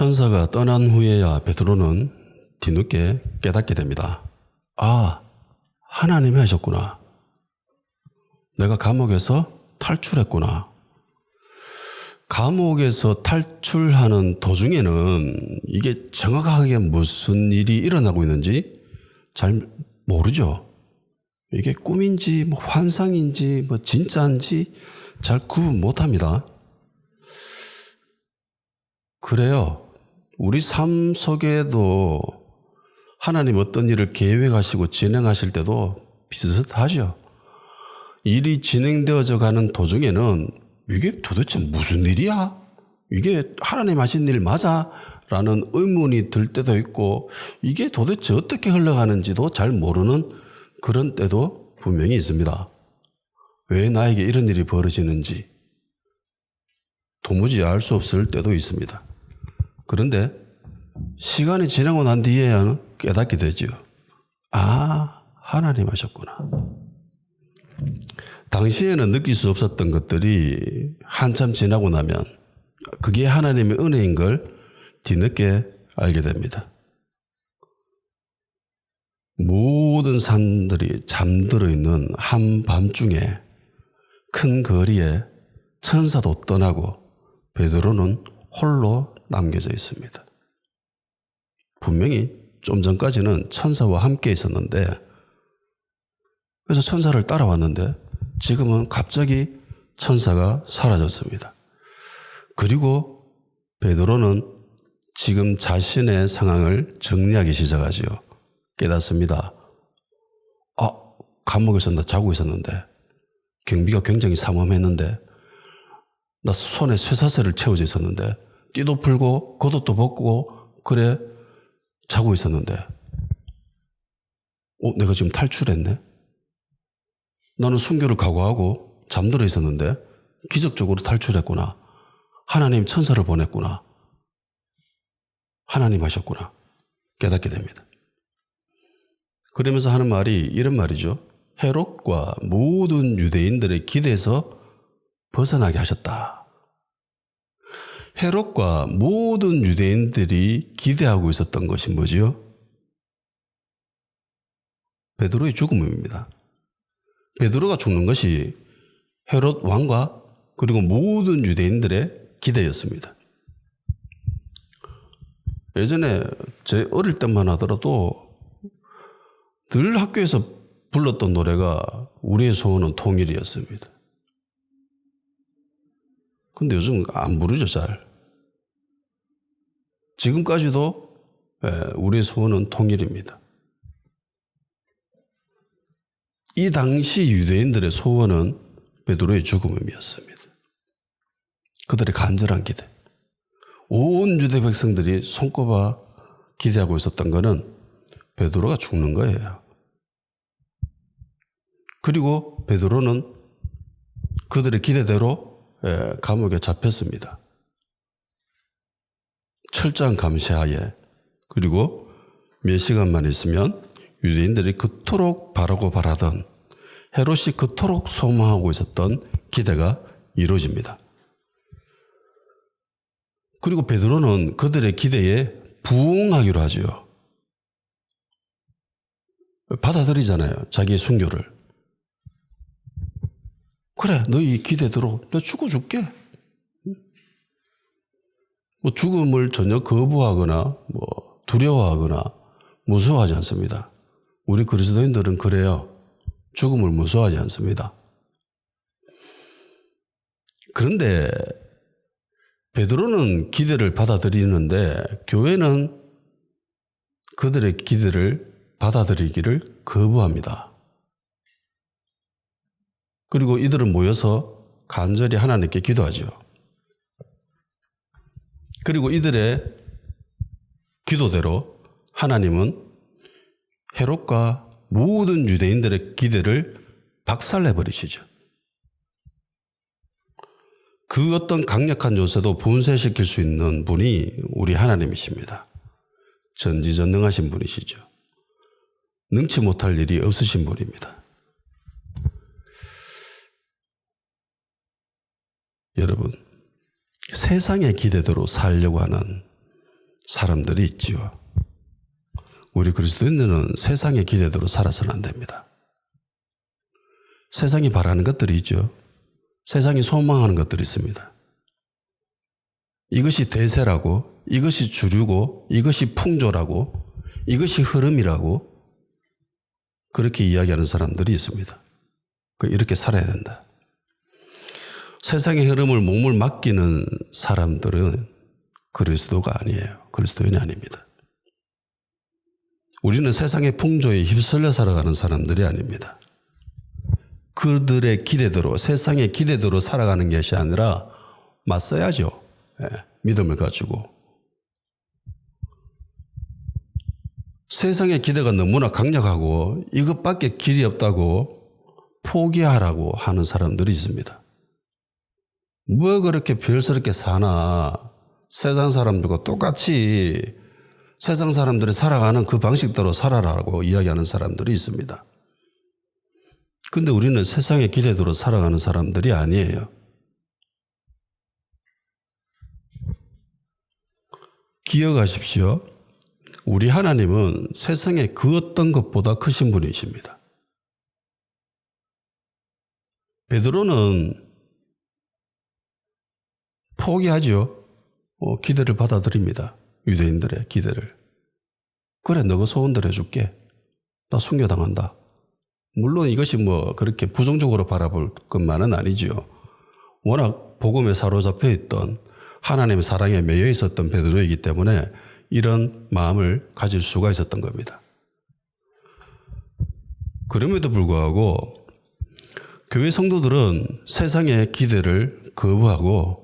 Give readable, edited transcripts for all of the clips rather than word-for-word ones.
천사가 떠난 후에야 베드로는 뒤늦게 깨닫게 됩니다. 아, 하나님이 하셨구나. 내가 감옥에서 탈출했구나. 감옥에서 탈출하는 도중에는 이게 정확하게 무슨 일이 일어나고 있는지 잘 모르죠. 이게 꿈인지 뭐 환상인지 뭐 진짜인지 잘 구분 못합니다. 그래요. 우리 삶 속에도 하나님 어떤 일을 계획하시고 진행하실 때도 비슷하죠. 일이 진행되어져 가는 도중에는 이게 도대체 무슨 일이야? 이게 하나님 하신 일 맞아? 라는 의문이 들 때도 있고 이게 도대체 어떻게 흘러가는지도 잘 모르는 그런 때도 분명히 있습니다. 왜 나에게 이런 일이 벌어지는지 도무지 알 수 없을 때도 있습니다. 그런데 시간이 지나고 난 뒤에야 깨닫게 되죠. 아, 하나님 하셨구나. 당시에는 느낄 수 없었던 것들이 한참 지나고 나면 그게 하나님의 은혜인 걸 뒤늦게 알게 됩니다. 모든 산들이 잠들어 있는 한밤중에 큰 거리에 천사도 떠나고 베드로는 홀로 남겨져 있습니다. 분명히 좀 전까지는 천사와 함께 있었는데 그래서 천사를 따라왔는데 지금은 갑자기 천사가 사라졌습니다. 그리고 베드로는 지금 자신의 상황을 정리하기 시작하지요. 깨닫습니다. 아, 감옥에서 나 자고 있었는데 경비가 굉장히 삼엄했는데 나 손에 쇠사슬을 채워져 있었는데 띠도 풀고 겉옷도 벗고 그래 자고 있었는데 내가 지금 탈출했네? 나는 순교를 각오하고 잠들어 있었는데 기적적으로 탈출했구나. 하나님 천사를 보냈구나. 하나님 하셨구나. 깨닫게 됩니다. 그러면서 하는 말이 이런 말이죠. 헤롯과 모든 유대인들의 기대에서 벗어나게 하셨다. 헤롯과 모든 유대인들이 기대하고 있었던 것이 뭐지요? 베드로의 죽음입니다. 베드로가 죽는 것이 헤롯 왕과 그리고 모든 유대인들의 기대였습니다. 예전에 제 어릴 때만 하더라도 늘 학교에서 불렀던 노래가 우리의 소원은 통일이었습니다. 근데 요즘 안 부르죠, 잘. 지금까지도 우리의 소원은 통일입니다. 이 당시 유대인들의 소원은 베드로의 죽음이었습니다. 그들의 간절한 기대. 온 유대 백성들이 손꼽아 기대하고 있었던 것은 베드로가 죽는 거예요. 그리고 베드로는 그들의 기대대로 감옥에 잡혔습니다. 철저한 감시하에 그리고 몇 시간만 있으면 유대인들이 그토록 바라고 바라던 헤롯이 그토록 소망하고 있었던 기대가 이루어집니다. 그리고 베드로는 그들의 기대에 부응하기로 하죠. 받아들이잖아요. 자기의 순교를. 그래, 너희 기대대로 내가 죽어줄게. 뭐 죽음을 전혀 거부하거나 두려워하거나 무서워하지 않습니다. 우리 그리스도인들은 그래요. 죽음을 무서워하지 않습니다. 그런데 베드로는 기대를 받아들이는데 교회는 그들의 기대를 받아들이기를 거부합니다. 그리고 이들은 모여서 간절히 하나님께 기도하죠. 그리고 이들의 기도대로 하나님은 헤롯과 모든 유대인들의 기대를 박살내버리시죠. 그 어떤 강력한 요새도 분쇄시킬 수 있는 분이 우리 하나님이십니다. 전지전능하신 분이시죠. 능치 못할 일이 없으신 분입니다. 여러분, 세상의 기대대로 살려고 하는 사람들이 있지요. 우리 그리스도인들은 세상의 기대대로 살아서는 안 됩니다. 세상이 바라는 것들이 있죠. 세상이 소망하는 것들이 있습니다. 이것이 대세라고, 이것이 주류고, 이것이 풍조라고, 이것이 흐름이라고 그렇게 이야기하는 사람들이 있습니다. 이렇게 살아야 된다. 세상의 흐름을 몸을 맡기는 사람들은 그리스도가 아니에요. 그리스도인이 아닙니다. 우리는 세상의 풍조에 휩쓸려 살아가는 사람들이 아닙니다. 그들의 기대대로, 세상의 기대대로 살아가는 것이 아니라 맞서야죠. 믿음을 가지고. 세상의 기대가 너무나 강력하고 이것밖에 길이 없다고 포기하라고 하는 사람들이 있습니다. 뭐 그렇게 별스럽게 사나, 세상 사람들과 똑같이 세상 사람들이 살아가는 그 방식대로 살아라라고 이야기하는 사람들이 있습니다. 근데 우리는 세상의 기대대로 살아가는 사람들이 아니에요. 기억하십시오. 우리 하나님은 세상의 그 어떤 것보다 크신 분이십니다. 베드로는 포기하죠. 기대를 받아들입니다. 유대인들의 기대를. 그래, 너가 소원대로 해줄게. 나 순교당한다. 물론 이것이 그렇게 부정적으로 바라볼 것만은 아니지요. 워낙 복음에 사로잡혀 있던 하나님의 사랑에 매여 있었던 베드로이기 때문에 이런 마음을 가질 수가 있었던 겁니다. 그럼에도 불구하고 교회 성도들은 세상의 기대를 거부하고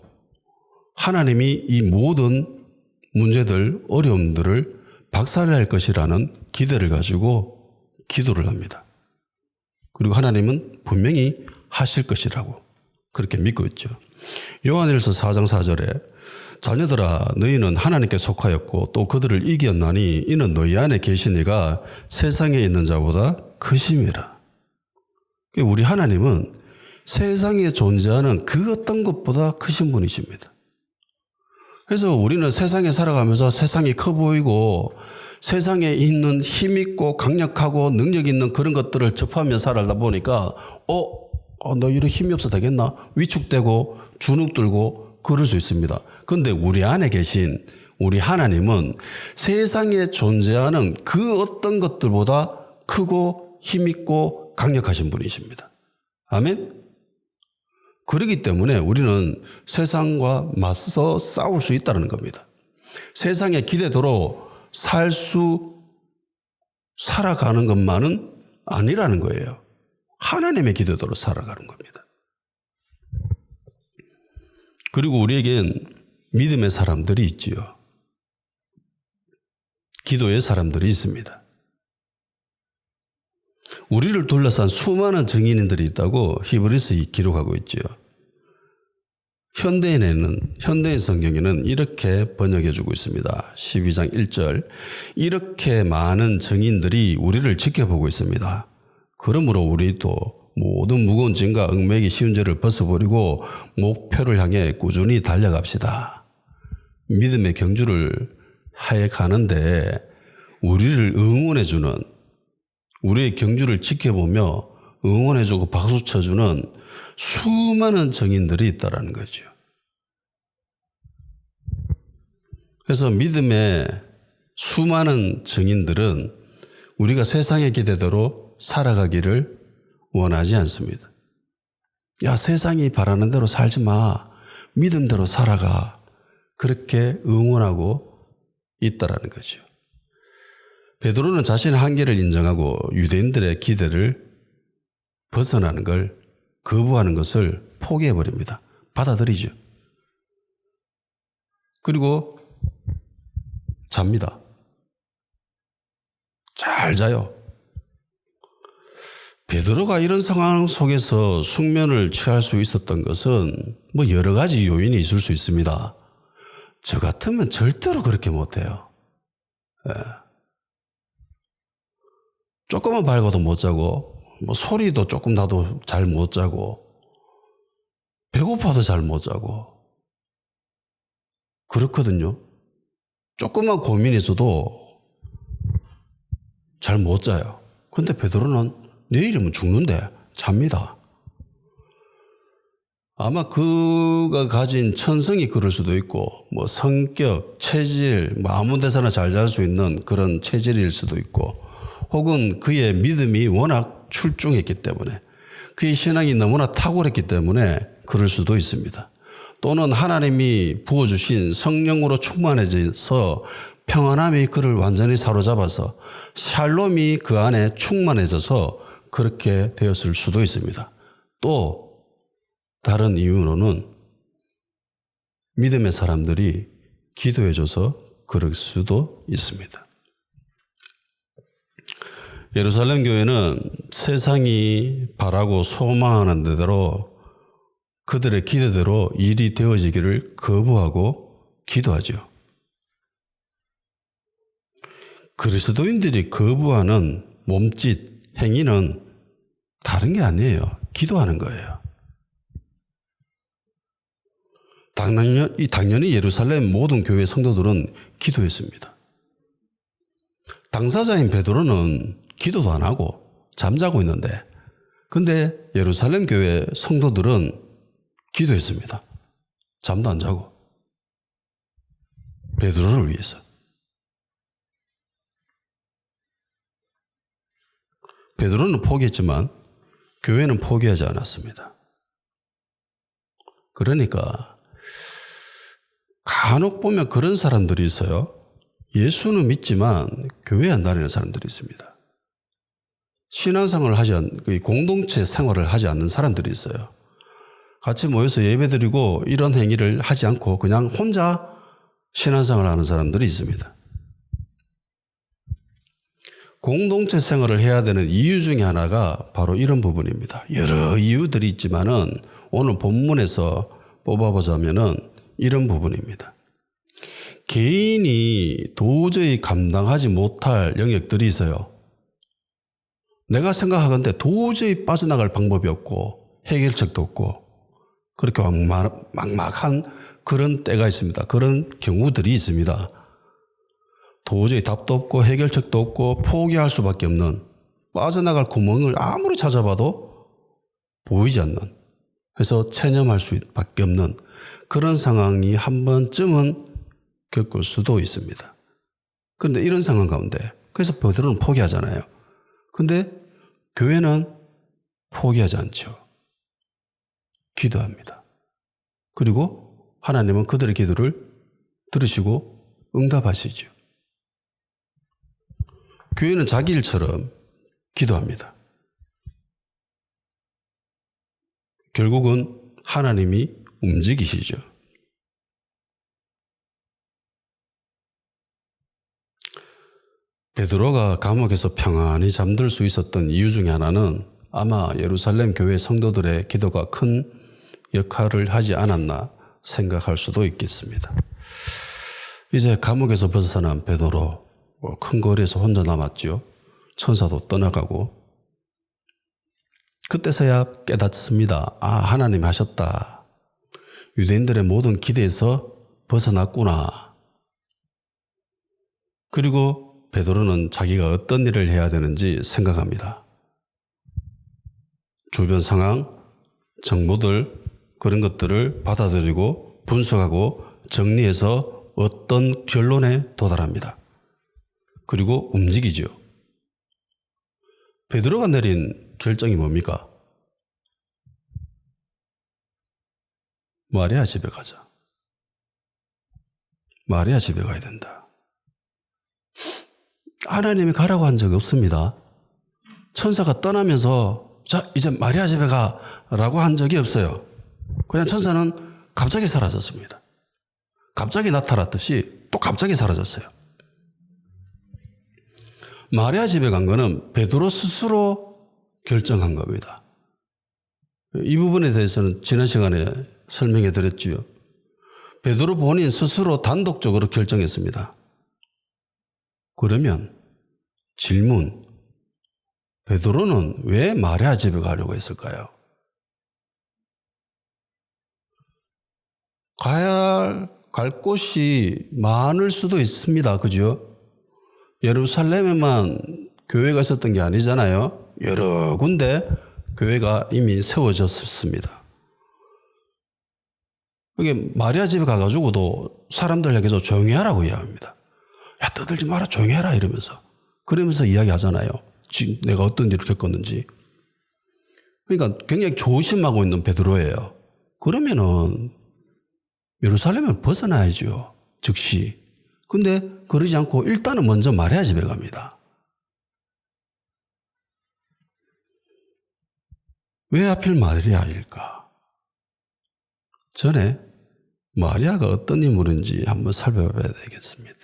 하나님이 이 모든 문제들, 어려움들을 박살낼 것이라는 기대를 가지고 기도를 합니다. 그리고 하나님은 분명히 하실 것이라고 그렇게 믿고 있죠. 요한일서 4장 4절에 자녀들아 너희는 하나님께 속하였고 또 그들을 이겼나니 이는 너희 안에 계신 이가 세상에 있는 자보다 크심이라. 우리 하나님은 세상에 존재하는 그 어떤 것보다 크신 분이십니다. 그래서 우리는 세상에 살아가면서 세상이 커 보이고 세상에 있는 힘있고 강력하고 능력 있는 그런 것들을 접하며 살아다 보니까 너 이런 힘이 없어 되겠나? 위축되고 주눅 들고 그럴 수 있습니다. 그런데 우리 안에 계신 우리 하나님은 세상에 존재하는 그 어떤 것들보다 크고 힘있고 강력하신 분이십니다. 아멘? 그렇기 때문에 우리는 세상과 맞서 싸울 수 있다는 겁니다. 세상의 기대대로 살아가는 것만은 아니라는 거예요. 하나님의 기대대로 살아가는 겁니다. 그리고 우리에겐 믿음의 사람들이 있지요. 기도의 사람들이 있습니다. 우리를 둘러싼 수많은 증인들이 있다고 히브리서에 기록하고 있지요. 현대인 성경에는 이렇게 번역해주고 있습니다. 12장 1절 이렇게 많은 증인들이 우리를 지켜보고 있습니다. 그러므로 우리도 모든 무거운 짐과 얽매이기 쉬운 죄를 벗어버리고 목표를 향해 꾸준히 달려갑시다. 믿음의 경주를 하여 가는데 우리를 응원해주는, 우리의 경주를 지켜보며 응원해주고 박수 쳐주는 수많은 증인들이 있다는 거죠. 그래서 믿음의 수많은 증인들은 우리가 세상의 기대대로 살아가기를 원하지 않습니다. 야, 세상이 바라는 대로 살지 마. 믿음대로 살아가. 그렇게 응원하고 있다라는 거죠. 베드로는 자신의 한계를 인정하고 유대인들의 기대를 벗어나는 걸, 거부하는 것을 포기해버립니다. 받아들이죠. 그리고 잡니다. 잘 자요. 베드로가 이런 상황 속에서 숙면을 취할 수 있었던 것은 여러 가지 요인이 있을 수 있습니다. 저 같으면 절대로 그렇게 못해요. 조금만 밝아도 못 자고, 소리도 조금 나도 잘 못 자고, 배고파도 잘 못 자고, 그렇거든요. 조금만 고민이 있어도 잘 못 자요. 근데 베드로는 내일이면 죽는데 잡니다. 아마 그가 가진 천성이 그럴 수도 있고, 뭐 성격, 체질, 뭐 아무 데서나 잘 잘 수 있는 그런 체질일 수도 있고, 혹은 그의 믿음이 워낙 출중했기 때문에, 그의 신앙이 너무나 탁월했기 때문에 그럴 수도 있습니다. 또는 하나님이 부어주신 성령으로 충만해져서 평안함이 그를 완전히 사로잡아서 샬롬이 그 안에 충만해져서 그렇게 되었을 수도 있습니다. 또 다른 이유로는 믿음의 사람들이 기도해줘서 그럴 수도 있습니다. 예루살렘 교회는 세상이 바라고 소망하는 대로 그들의 기대대로 일이 되어지기를 거부하고 기도하죠. 그리스도인들이 거부하는 몸짓, 행위는 다른 게 아니에요. 기도하는 거예요. 당연히 예루살렘 모든 교회 성도들은 기도했습니다. 당사자인 베드로는 기도도 안 하고 잠자고 있는데, 근데 예루살렘 교회 성도들은 기도했습니다. 잠도 안 자고. 베드로를 위해서. 베드로는 포기했지만 교회는 포기하지 않았습니다. 그러니까 간혹 보면 그런 사람들이 있어요. 예수는 믿지만 교회 안 다니는 사람들이 있습니다. 신앙생활을 하지 않는, 공동체 생활을 하지 않는 사람들이 있어요. 같이 모여서 예배드리고 이런 행위를 하지 않고 그냥 혼자 신앙생활을 하는 사람들이 있습니다. 공동체 생활을 해야 되는 이유 중에 하나가 바로 이런 부분입니다. 여러 이유들이 있지만은 오늘 본문에서 뽑아보자면은 이런 부분입니다. 개인이 도저히 감당하지 못할 영역들이 있어요. 내가 생각하건대 도저히 빠져나갈 방법이 없고 해결책도 없고 그렇게 막막한 그런 때가 있습니다. 그런 경우들이 있습니다. 도저히 답도 없고 해결책도 없고 포기할 수밖에 없는, 빠져나갈 구멍을 아무리 찾아봐도 보이지 않는, 그래서 체념할 수밖에 없는 그런 상황이 한 번쯤은 겪을 수도 있습니다. 그런데 이런 상황 가운데, 그래서 베드로는 포기하잖아요. 그런데 교회는 포기하지 않죠. 기도합니다. 그리고 하나님은 그들의 기도를 들으시고 응답하시죠. 교회는 자기 일처럼 기도합니다. 결국은 하나님이 움직이시죠. 베드로가 감옥에서 평안히 잠들 수 있었던 이유 중에 하나는 아마 예루살렘 교회 성도들의 기도가 큰 역할을 하지 않았나 생각할 수도 있겠습니다. 이제 감옥에서 벗어난 베드로, 큰 거리에서 혼자 남았죠. 천사도 떠나가고 그때서야 깨닫습니다. 아, 하나님이 하셨다. 유대인들의 모든 기대에서 벗어났구나. 그리고 베드로는 자기가 어떤 일을 해야 되는지 생각합니다. 주변 상황, 정보들, 그런 것들을 받아들이고 분석하고 정리해서 어떤 결론에 도달합니다. 그리고 움직이죠. 베드로가 내린 결정이 뭡니까? 마리아 집에 가자. 마리아 집에 가야 된다. 하나님이 가라고 한 적이 없습니다. 천사가 떠나면서 자, 이제 마리아 집에 가라고 한 적이 없어요. 그냥 천사는 갑자기 사라졌습니다. 갑자기 나타났듯이 또 갑자기 사라졌어요. 마리아 집에 간 거는 베드로 스스로 결정한 겁니다. 이 부분에 대해서는 지난 시간에 설명해 드렸지요. 베드로 본인 스스로 단독적으로 결정했습니다. 그러면 질문, 베드로는 왜 마리아 집에 가려고 했을까요? 갈 곳이 많을 수도 있습니다. 그죠? 예루살렘에만 교회가 있었던 게 아니잖아요. 여러 군데 교회가 이미 세워졌습니다. 그게 마리아 집에 가가지고도 사람들에게서 조용히 하라고 이야기합니다. 야, 떠들지 마라, 조용히 해라 이러면서. 그러면서 이야기하잖아요. 지금 내가 어떤 일을 겪었는지. 그러니까 굉장히 조심하고 있는 베드로예요. 그러면은 예루살렘을 벗어나야죠. 즉시. 근데 그러지 않고 일단은 먼저 마리아 집에 갑니다. 왜 하필 마리아일까? 전에 마리아가 어떤 인물인지 한번 살펴봐야 되겠습니다.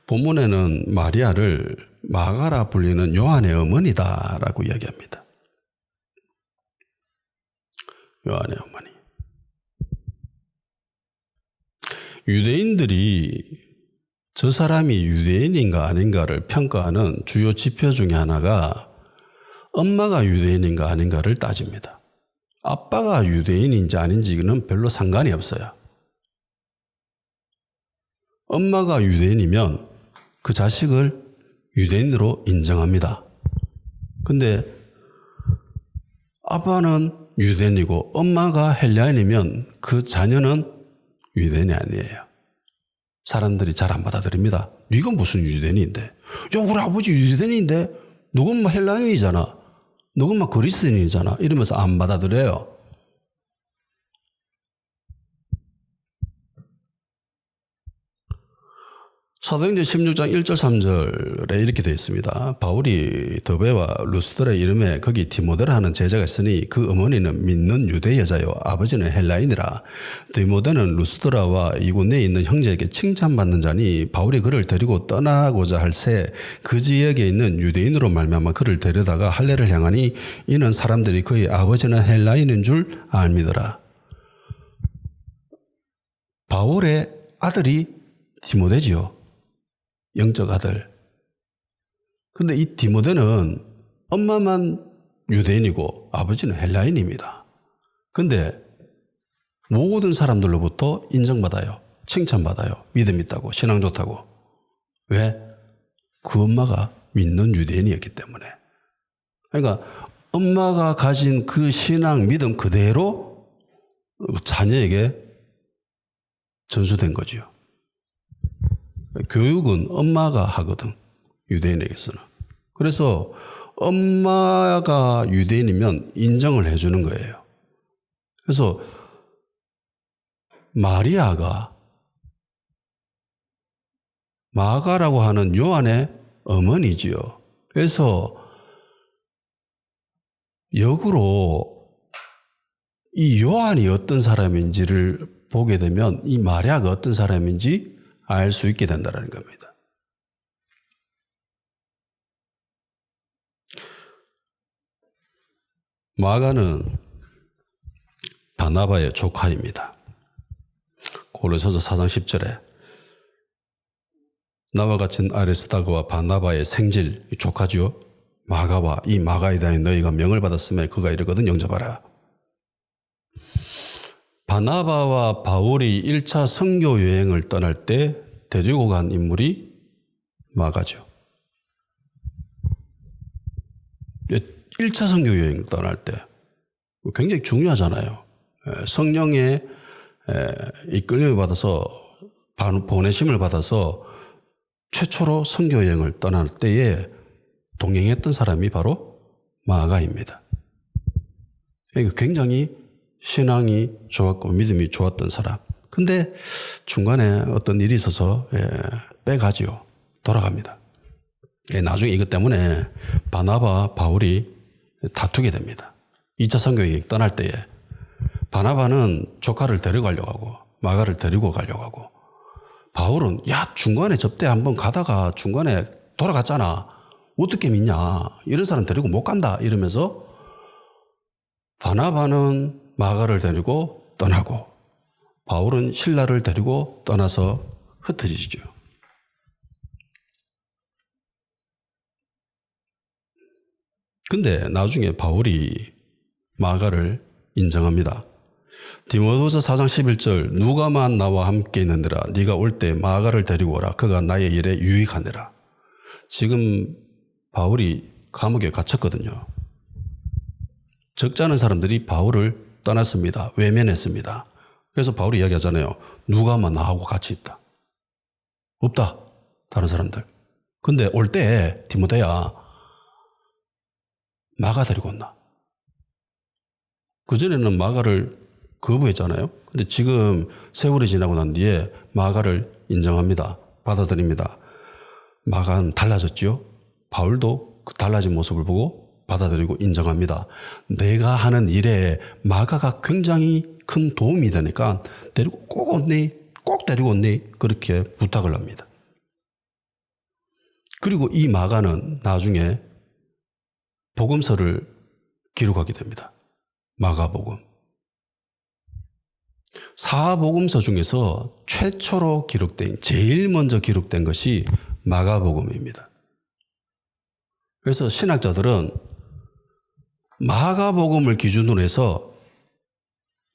본문에는 마리아를 마가라 불리는 요한의 어머니다라고 이야기합니다. 요한의 어머니. 유대인들이 저 사람이 유대인인가 아닌가를 평가하는 주요 지표 중에 하나가 엄마가 유대인인가 아닌가를 따집니다. 아빠가 유대인인지 아닌지는 별로 상관이 없어요. 엄마가 유대인이면 그 자식을 유대인으로 인정합니다. 근데 아빠는 유대인이고 엄마가 헬라인이면 그 자녀는 유대인이 아니에요. 사람들이 잘 안 받아들입니다. 네가 무슨 유대인인데? 야, 우리 아버지 유대인인데? 너건 뭐 헬라인이잖아. 너건 뭐 그리스인이잖아. 이러면서 안 받아들여요. 사도행전 16장 1절 3절에 이렇게 되어 있습니다. 바울이 더베와 루스드라의 이름에 거기 디모데라 하는 제자가 있으니 그 어머니는 믿는 유대 여자요 아버지는 헬라인이라. 디모데는 루스드라와 이곳 내에 있는 형제에게 칭찬받는 자니 바울이 그를 데리고 떠나고자 할 새 그 지역에 있는 유대인으로 말미암아 그를 데려다가 할례를 향하니 이는 사람들이 그의 아버지는 헬라인인 줄 알미더라. 바울의 아들이 디모데지요. 영적 아들. 근데 이 디모데는 엄마만 유대인이고 아버지는 헬라인입니다. 근데 모든 사람들로부터 인정받아요. 칭찬받아요. 믿음 있다고, 신앙 좋다고. 왜? 그 엄마가 믿는 유대인이었기 때문에. 그러니까 엄마가 가진 그 신앙, 믿음 그대로 자녀에게 전수된 거죠. 교육은 엄마가 하거든. 유대인에게서는. 그래서 엄마가 유대인이면 인정을 해주는 거예요. 그래서 마리아가 마가라고 하는 요한의 어머니지요. 그래서 역으로 이 요한이 어떤 사람인지를 보게 되면 이 마리아가 어떤 사람인지 알 수 있게 된다는 겁니다. 마가는 바나바의 조카입니다. 고린도서 4장 10절에 나와 같은 아리스다고와 바나바의 생질 조카죠. 마가와 이 마가에 대하여 너희가 명을 받았음에 그가 이르거든 영접하라. 바나바와 바울이 1차 선교 여행을 떠날 때 데리고 간 인물이 마가죠. 1차 선교 여행을 떠날 때 굉장히 중요하잖아요. 성령의 이끌림을 받아서 보내심을 받아서 최초로 선교 여행을 떠날 때에 동행했던 사람이 바로 마가입니다. 굉장히 신앙이 좋았고 믿음이 좋았던 사람. 근데 중간에 어떤 일이 있어서 빼가지요. 돌아갑니다. 나중에 이것 때문에 바나바, 바울이 다투게 됩니다. 2차 선교여행 떠날 때에 바나바는 조카를 데려가려고 하고 마가를 데리고 가려고 하고 바울은 야 중간에 접대 한번 가다가 중간에 돌아갔잖아. 어떻게 믿냐. 이런 사람 데리고 못 간다. 이러면서 바나바는 마가를 데리고 떠나고 바울은 실라를 데리고 떠나서 흩어지죠. 근데 나중에 바울이 마가를 인정합니다. 디모데후서 4장 11절 누가만 나와 함께 있느니라 네가 올 때 마가를 데리고 오라 그가 나의 일에 유익하니라. 지금 바울이 감옥에 갇혔거든요. 적지 않은 사람들이 바울을 떠났습니다. 외면했습니다. 그래서 바울이 이야기하잖아요. 누가만 나하고 같이 있다. 없다. 다른 사람들. 근데 올 때 디모데야 마가 데리고 온다. 그전에는 마가를 거부했잖아요. 근데 지금 세월이 지나고 난 뒤에 마가를 인정합니다. 받아들입니다. 마가는 달라졌죠. 바울도 그 달라진 모습을 보고 받아들이고 인정합니다. 내가 하는 일에 마가가 굉장히 큰 도움이 되니까 데리고 꼭 온네, 꼭 데리고 온네 그렇게 부탁을 합니다. 그리고 이 마가는 나중에 복음서를 기록하게 됩니다. 마가복음. 사복음서 중에서 최초로 기록된, 제일 먼저 기록된 것이 마가복음입니다. 그래서 신학자들은 마가복음을 기준으로 해서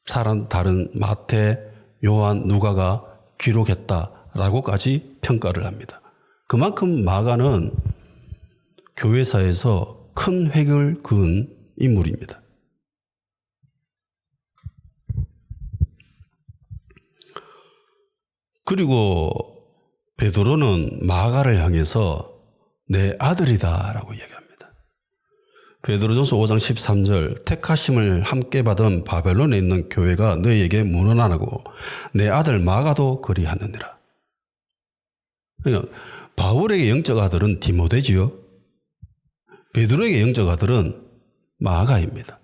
다른 마태, 요한, 누가가 기록했다라고까지 평가를 합니다. 그만큼 마가는 교회사에서 큰 획을 그은 인물입니다. 그리고 베드로는 마가를 향해서 내 아들이다라고 이야기합니다. 베드로전서 5장 13절 택하심을 함께 받은 바벨론에 있는 교회가 너희에게 문언하고 내 아들 마가도 그리하느니라. 그러니까 바울에게 영적 아들은 디모데지요. 베드로에게 영적 아들은 마가입니다.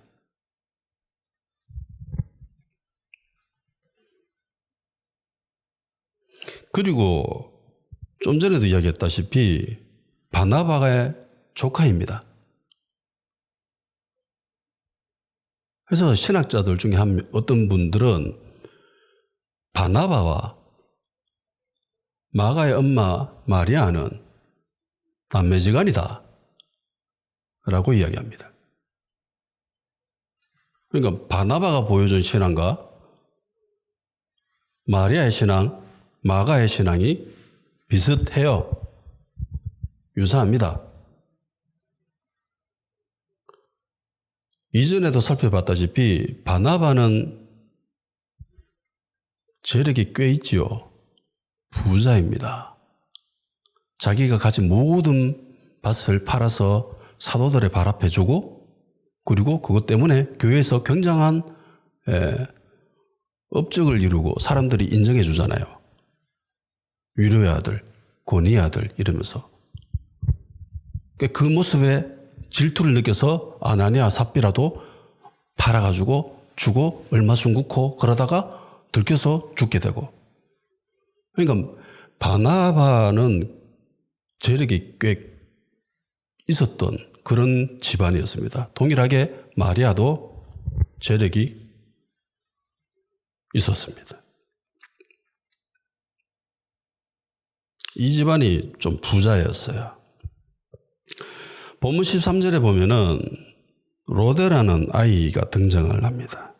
그리고 좀 전에도 이야기했다시피 바나바의 조카입니다. 그래서 신학자들 중에 어떤 분들은 바나바와 마가의 엄마 마리아는 남매지간이다 라고 이야기합니다. 그러니까 바나바가 보여준 신앙과 마리아의 신앙, 마가의 신앙이 비슷해요. 유사합니다. 이전에도 살펴봤다시피 바나바는 재력이 꽤 있지요. 부자입니다. 자기가 가진 모든 밭을 팔아서 사도들의 발 앞에 주고 그리고 그것 때문에 교회에서 굉장한 업적을 이루고 사람들이 인정해 주잖아요. 위로의 아들, 권위의 아들 이러면서 그 모습에 질투를 느껴서 아나니아 삽비라도 팔아가지고 주고 얼마 숨고 그러다가 들켜서 죽게 되고. 그러니까 바나바는 재력이 꽤 있었던 그런 집안이었습니다. 동일하게 마리아도 재력이 있었습니다. 이 집안이 좀 부자였어요. 본문 13절에 보면은 로데라는 아이가 등장을 합니다.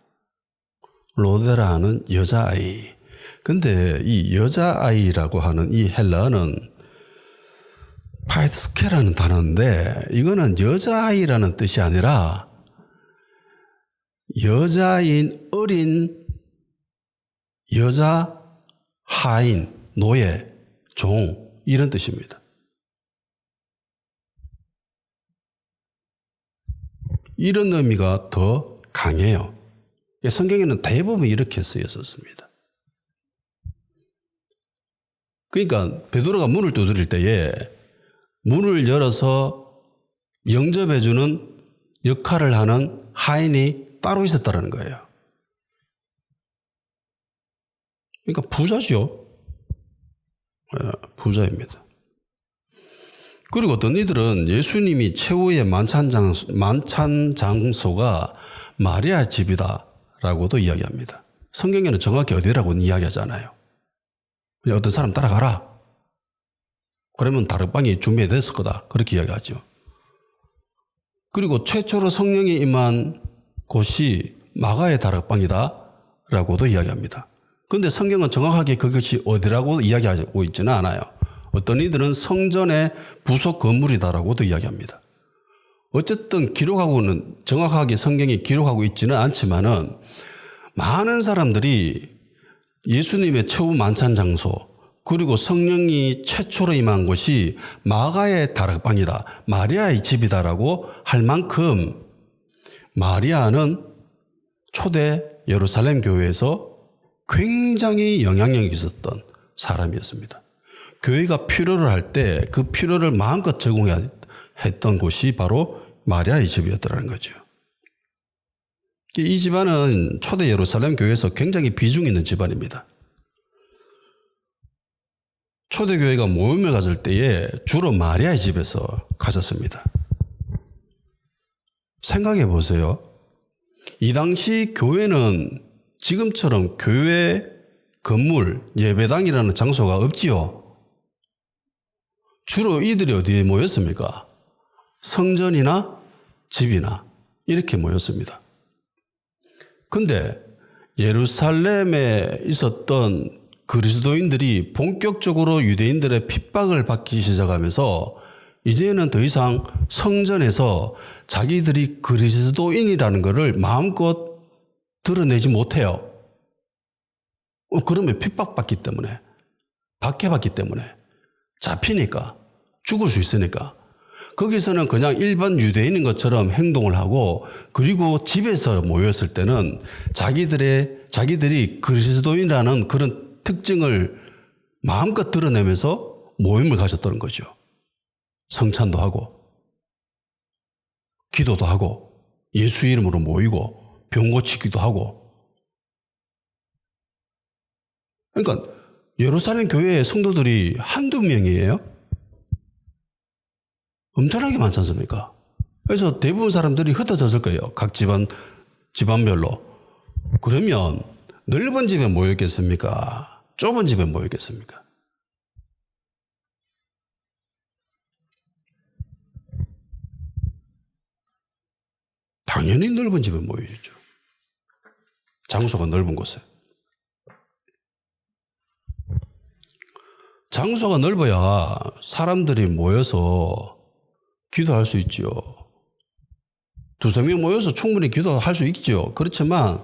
로데라는 여자아이. 근데 이 여자아이라고 하는 이 헬라어는 파이트스케라는 단어인데 이거는 여자아이라는 뜻이 아니라 여자인 어린 여자 하인, 노예, 종 이런 뜻입니다. 이런 의미가 더 강해요. 성경에는 대부분 이렇게 쓰였었습니다. 그러니까 베드로가 문을 두드릴 때에 문을 열어서 영접해주는 역할을 하는 하인이 따로 있었다는 거예요. 그러니까 부자죠. 부자입니다. 그리고 어떤 이들은 예수님이 최후의 만찬 장소가 마리아의 집이다라고도 이야기합니다. 성경에는 정확히 어디라고는 이야기하잖아요. 그냥 어떤 사람 따라가라. 그러면 다락방이 준비됐을 거다. 그렇게 이야기하죠. 그리고 최초로 성령이 임한 곳이 마가의 다락방이다 라고도 이야기합니다. 그런데 성경은 정확하게 그것이 어디라고 이야기하고 있지는 않아요. 어떤 이들은 성전의 부속 건물이다라고도 이야기합니다. 어쨌든 기록하고는 정확하게 성경이 기록하고 있지는 않지만은 많은 사람들이 예수님의 처음 만찬 장소 그리고 성령이 최초로 임한 곳이 마가의 다락방이다, 마리아의 집이다라고 할 만큼 마리아는 초대 예루살렘 교회에서 굉장히 영향력이 있었던 사람이었습니다. 교회가 필요를 할 때 그 필요를 마음껏 제공했던 곳이 바로 마리아의 집이었더라는 거죠. 이 집안은 초대 예루살렘 교회에서 굉장히 비중 있는 집안입니다. 초대교회가 모임을 가질 때에 주로 마리아의 집에서 가졌습니다. 생각해 보세요. 이 당시 교회는 지금처럼 교회 건물, 예배당이라는 장소가 없지요. 주로 이들이 어디에 모였습니까? 성전이나 집이나 이렇게 모였습니다. 근데 예루살렘에 있었던 그리스도인들이 본격적으로 유대인들의 핍박을 받기 시작하면서 이제는 더 이상 성전에서 자기들이 그리스도인이라는 것을 마음껏 드러내지 못해요. 그러면 핍박받기 때문에, 박해받기 때문에, 잡히니까, 죽을 수 있으니까. 거기서는 그냥 일반 유대인인 것처럼 행동을 하고, 그리고 집에서 모였을 때는 자기들이 그리스도인이라는 그런 특징을 마음껏 드러내면서 모임을 가졌다는 거죠. 성찬도 하고, 기도도 하고, 예수 이름으로 모이고, 병 고치기도 하고. 그러니까 예루살렘 교회의 성도들이 한두 명이에요. 엄청나게 많지 않습니까? 그래서 대부분 사람들이 흩어졌을 거예요. 각 집안별로. 그러면 넓은 집에 모였겠습니까? 좁은 집에 모였겠습니까? 당연히 넓은 집에 모이죠. 장소가 넓은 곳에. 장소가 넓어야 사람들이 모여서 기도할 수 있죠. 두세 명 모여서 충분히 기도할 수 있죠. 그렇지만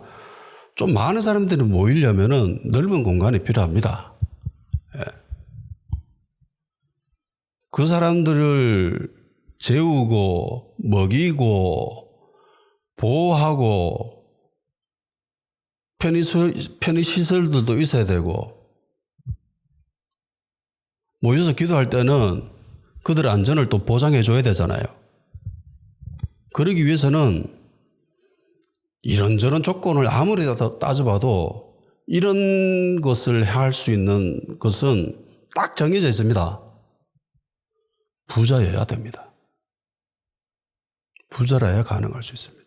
좀 많은 사람들이 모이려면은 넓은 공간이 필요합니다. 예. 그 사람들을 재우고 먹이고 보호하고 편의시설들도 있어야 되고 모여서 기도할 때는 그들의 안전을 또 보장해 줘야 되잖아요. 그러기 위해서는 이런저런 조건을 아무리 따져봐도 이런 것을 할 수 있는 것은 딱 정해져 있습니다. 부자여야 됩니다. 부자라야 가능할 수 있습니다.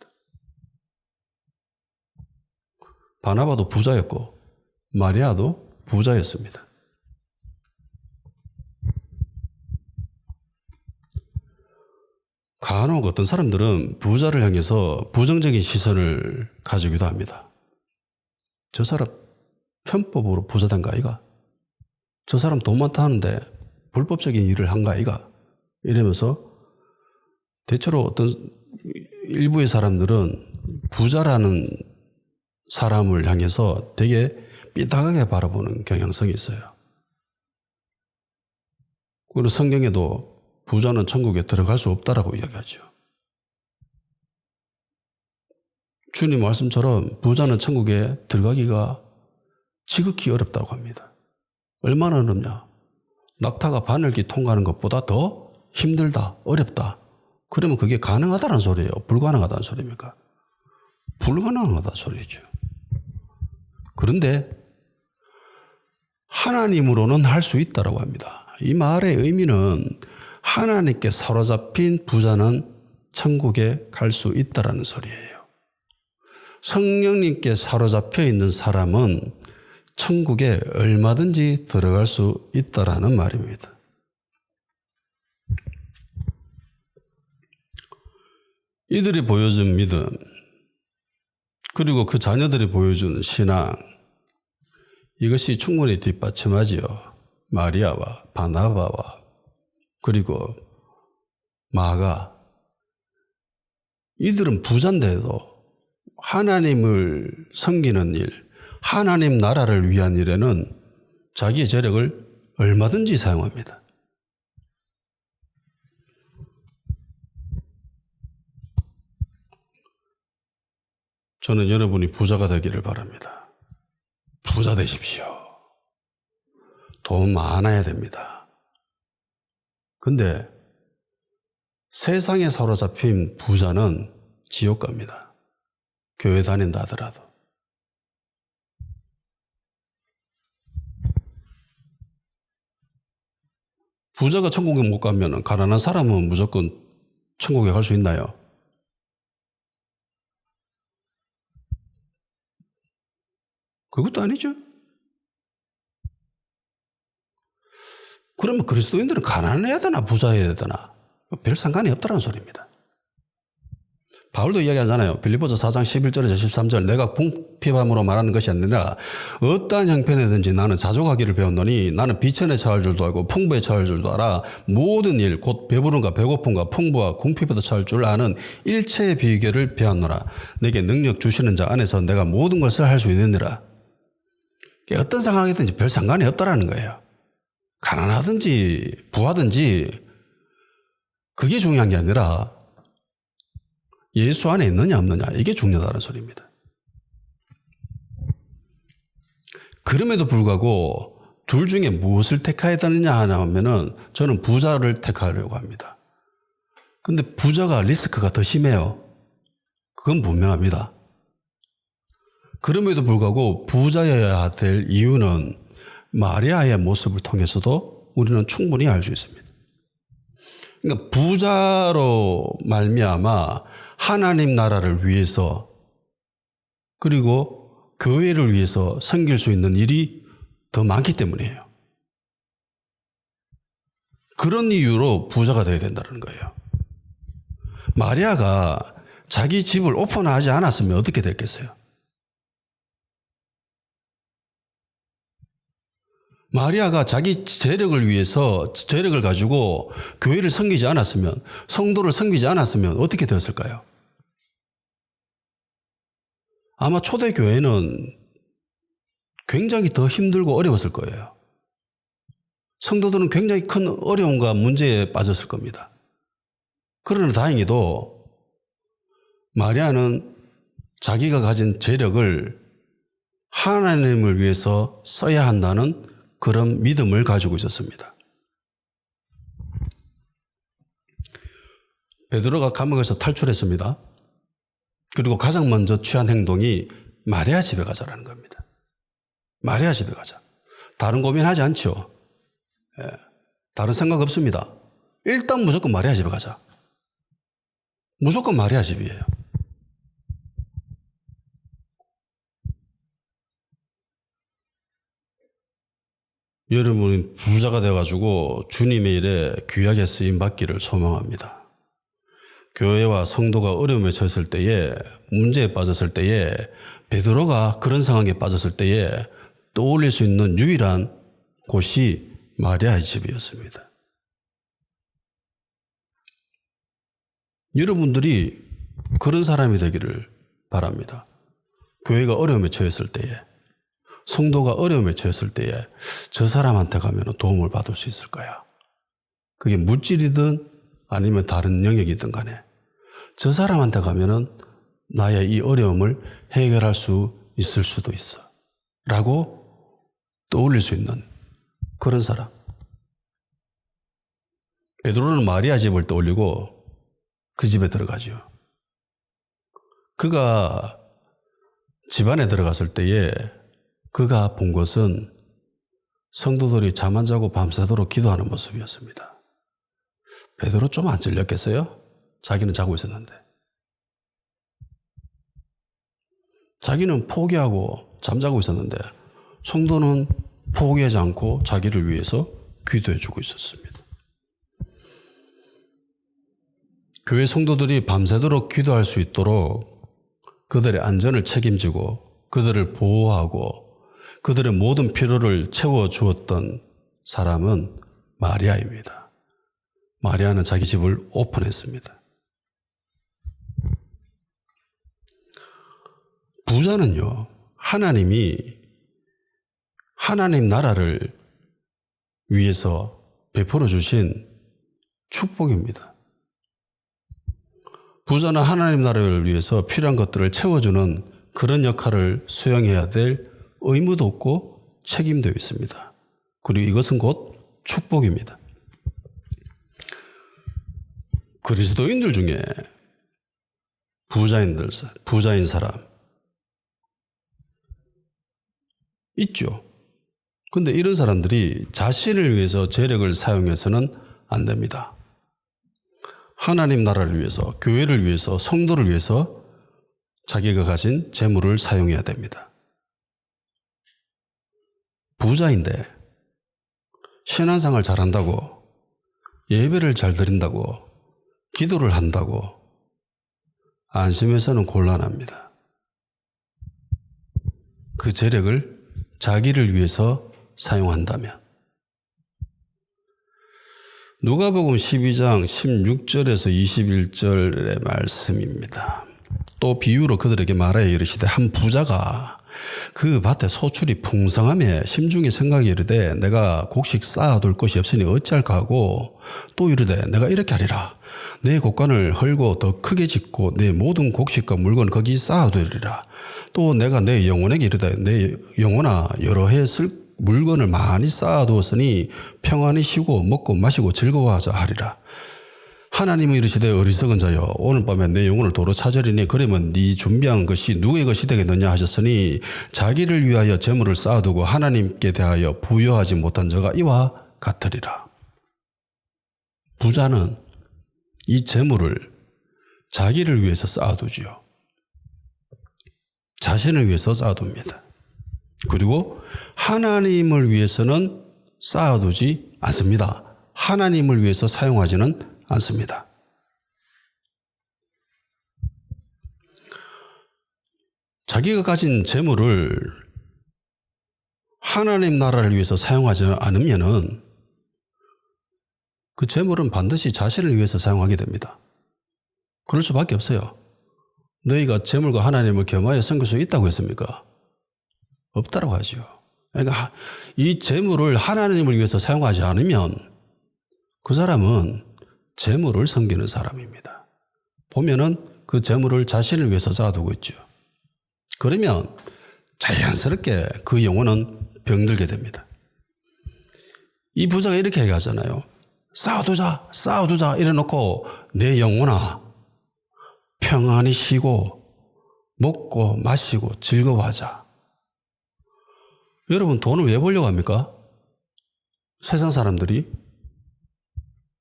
바나바도 부자였고 마리아도 부자였습니다. 간혹 어떤 사람들은 부자를 향해서 부정적인 시선을 가지기도 합니다. 저 사람 편법으로 부자된 거 아이가? 저 사람 돈 많다는데 불법적인 일을 한 거 아이가? 이러면서 대체로 어떤 일부의 사람들은 부자라는 사람을 향해서 되게 삐딱하게 바라보는 경향성이 있어요. 그리고 성경에도 부자는 천국에 들어갈 수 없다라고 이야기하죠. 주님 말씀처럼 부자는 천국에 들어가기가 지극히 어렵다고 합니다. 얼마나 어렵냐? 낙타가 바늘길 통과하는 것보다 더 힘들다, 어렵다. 그러면 그게 가능하다는 소리예요? 불가능하다는 소리입니까? 불가능하다는 소리죠. 그런데 하나님으로는 할 수 있다라고 합니다. 이 말의 의미는 하나님께 사로잡힌 부자는 천국에 갈 수 있다라는 소리예요. 성령님께 사로잡혀 있는 사람은 천국에 얼마든지 들어갈 수 있다라는 말입니다. 이들이 보여준 믿음, 그리고 그 자녀들이 보여준 신앙, 이것이 충분히 뒷받침하지요. 마리아와 바나바와 그리고 마가, 이들은 부자인데도 하나님을 섬기는 일, 하나님 나라를 위한 일에는 자기의 재력을 얼마든지 사용합니다. 저는 여러분이 부자가 되기를 바랍니다. 부자 되십시오. 돈 많아야 됩니다. 근데 세상에 사로잡힌 부자는 지옥 갑니다. 교회 다닌다 하더라도. 부자가 천국에 못 가면 가난한 사람은 무조건 천국에 갈 수 있나요? 그것도 아니죠. 그러면 그리스도인들은 가난해야 되나 부자해야 되나 별 상관이 없다는 소리입니다. 바울도 이야기하잖아요. 빌립보서 4장 11절에서 13절, 내가 궁핍함으로 말하는 것이 아니라 어떠한 형편이든지 나는 자족하기를 배웠노니 나는 비천에 처할 줄도 알고 풍부에 처할 줄도 알아. 모든 일 곧 배부름과 배고픔과 풍부와 궁핍에도 처할 줄 아는 일체의 비결을 배웠노라. 내게 능력 주시는 자 안에서 내가 모든 것을 할 수 있느니라. 어떤 상황이든지 별 상관이 없다라는 거예요. 가난하든지 부하든지 그게 중요한 게 아니라 예수 안에 있느냐 없느냐, 이게 중요하다는 소리입니다. 그럼에도 불구하고 둘 중에 무엇을 택해야 되느냐 하면은 저는 부자를 택하려고 합니다. 근데 부자가 리스크가 더 심해요. 그건 분명합니다. 그럼에도 불구하고 부자여야 될 이유는 마리아의 모습을 통해서도 우리는 충분히 알 수 있습니다. 그러니까 부자로 말미암아 하나님 나라를 위해서 그리고 교회를 위해서 섬길 수 있는 일이 더 많기 때문이에요. 그런 이유로 부자가 되어야 된다는 거예요. 마리아가 자기 집을 오픈하지 않았으면 어떻게 됐겠어요? 마리아가 자기 재력을 위해서 재력을 가지고 교회를 섬기지 않았으면, 성도를 섬기지 않았으면 어떻게 되었을까요? 아마 초대교회는 굉장히 더 힘들고 어려웠을 거예요. 성도들은 굉장히 큰 어려움과 문제에 빠졌을 겁니다. 그러나 다행히도 마리아는 자기가 가진 재력을 하나님을 위해서 써야 한다는 그런 믿음을 가지고 있었습니다. 베드로가 감옥에서 탈출했습니다. 그리고 가장 먼저 취한 행동이 마리아 집에 가자라는 겁니다. 마리아 집에 가자. 다른 고민하지 않죠. 다른 생각 없습니다. 일단 무조건 마리아 집에 가자. 무조건 마리아 집이에요. 여러분이 부자가 되어가지고 주님의 일에 귀하게 쓰임받기를 소망합니다. 교회와 성도가 어려움에 처했을 때에, 문제에 빠졌을 때에, 베드로가 그런 상황에 빠졌을 때에 떠올릴 수 있는 유일한 곳이 마리아의 집이었습니다. 여러분들이 그런 사람이 되기를 바랍니다. 교회가 어려움에 처했을 때에, 성도가 어려움에 처했을 때에 저 사람한테 가면 도움을 받을 수 있을까요? 그게 물질이든 아니면 다른 영역이든 간에 저 사람한테 가면은 나의 이 어려움을 해결할 수 있을 수도 있어 라고 떠올릴 수 있는 그런 사람. 베드로는 마리아 집을 떠올리고 그 집에 들어가죠. 그가 집안에 들어갔을 때에 그가 본 것은 성도들이 잠 안 자고 밤새도록 기도하는 모습이었습니다. 베드로 좀 안 찔렸겠어요? 자기는 자고 있었는데. 자기는 포기하고 잠자고 있었는데 성도는 포기하지 않고 자기를 위해서 기도해 주고 있었습니다. 교회 성도들이 밤새도록 기도할 수 있도록 그들의 안전을 책임지고 그들을 보호하고 그들의 모든 필요를 채워주었던 사람은 마리아입니다. 마리아는 자기 집을 오픈했습니다. 부자는요, 하나님이 하나님 나라를 위해서 베풀어 주신 축복입니다. 부자는 하나님 나라를 위해서 필요한 것들을 채워주는 그런 역할을 수행해야 될 의무도 없고 책임도 있습니다. 그리고 이것은 곧 축복입니다. 그리스도인들 중에 부자인 사람 있죠. 근데 이런 사람들이 자신을 위해서 재력을 사용해서는 안 됩니다. 하나님 나라를 위해서, 교회를 위해서, 성도를 위해서 자기가 가진 재물을 사용해야 됩니다. 부자인데 신앙생활 잘한다고, 예배를 잘 드린다고, 기도를 한다고 안심해서는 곤란합니다. 그 재력을 자기를 위해서 사용한다면. 누가복음 12장 16절에서 21절의 말씀입니다. 또 비유로 그들에게 말하여 이르시되 한 부자가 그 밭에 소출이 풍성하며 심중에 생각이 이르되 내가 곡식 쌓아둘 것이 없으니 어찌할까 하고 또 이르되 내가 이렇게 하리라. 내 곡간을 헐고 더 크게 짓고 내 모든 곡식과 물건을 거기 쌓아두리라. 또 내가 내 영혼에게 이르되 내 영혼아 여러 해 쓸 물건을 많이 쌓아두었으니 평안히 쉬고 먹고 마시고 즐거워하자 하리라. 하나님은 이르시되 어리석은 자여 오늘 밤에 내 영혼을 도로 찾으리니 그러면 네 준비한 것이 누구의 것이 되겠느냐 하셨으니 자기를 위하여 재물을 쌓아두고 하나님께 대하여 부여하지 못한 자가 이와 같으리라. 부자는 이 재물을 자기를 위해서 쌓아두지요. 자신을 위해서 쌓아둡니다. 그리고 하나님을 위해서는 쌓아두지 않습니다. 하나님을 위해서 사용하지는 않습니다. 자기가 가진 재물을 하나님 나라를 위해서 사용하지 않으면은 그 재물은 반드시 자신을 위해서 사용하게 됩니다. 그럴 수밖에 없어요. 너희가 재물과 하나님을 겸하여 섬길 수 있다고 했습니까? 없다고 하죠. 그러니까 이 재물을 하나님을 위해서 사용하지 않으면 그 사람은 재물을 섬기는 사람입니다. 보면은 그 재물을 자신을 위해서 쌓아두고 있죠. 그러면 자연스럽게 그 영혼은 병들게 됩니다. 이 부자가 이렇게 얘기하잖아요. 쌓아두자 이래놓고 내 영혼아 평안히 쉬고 먹고 마시고 즐거워하자. 여러분 돈을 왜 벌려고 합니까? 세상 사람들이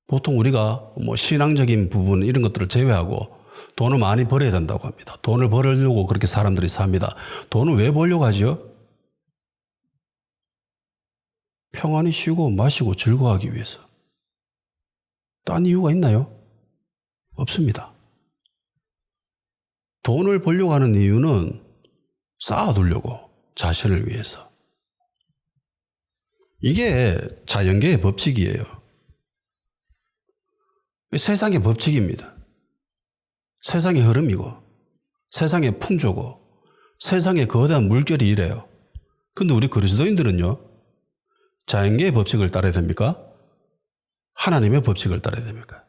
보통 우리가 뭐 신앙적인 부분 이런 것들을 제외하고 돈을 많이 벌어야 된다고 합니다. 돈을 벌으려고 그렇게 사람들이 삽니다. 돈을 왜 벌려고 하죠? 평안히 쉬고 마시고 즐거워하기 위해서. 딴 이유가 있나요? 없습니다. 돈을 벌려고 하는 이유는 쌓아두려고, 자신을 위해서. 이게 자연계의 법칙이에요. 세상의 법칙입니다. 세상의 흐름이고 세상의 풍조고 세상의 거대한 물결이 이래요. 근데 우리 그리스도인들은요, 자연계의 법칙을 따라야 됩니까? 하나님의 법칙을 따라야 됩니까?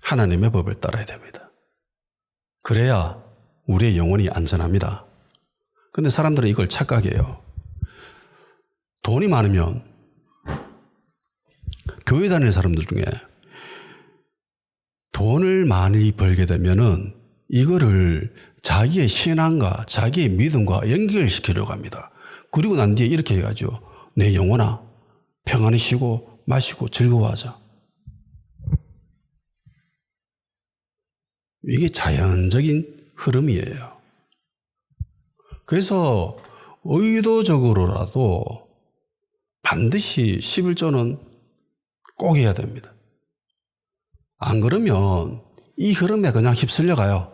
하나님의 법을 따라야 됩니다. 그래야 우리의 영혼이 안전합니다. 근데 사람들은 이걸 착각해요. 돈이 많으면 교회 다니는 사람들 중에 돈을 많이 벌게 되면은 이거를 자기의 신앙과 자기의 믿음과 연결시키려고 합니다. 그리고 난 뒤에 이렇게 해가지고 내 영혼아 평안히 쉬고 마시고 즐거워하자. 이게 자연적인 흐름이에요. 그래서 의도적으로라도 반드시 11조는 꼭 해야 됩니다. 안 그러면 이 흐름에 그냥 휩쓸려 가요.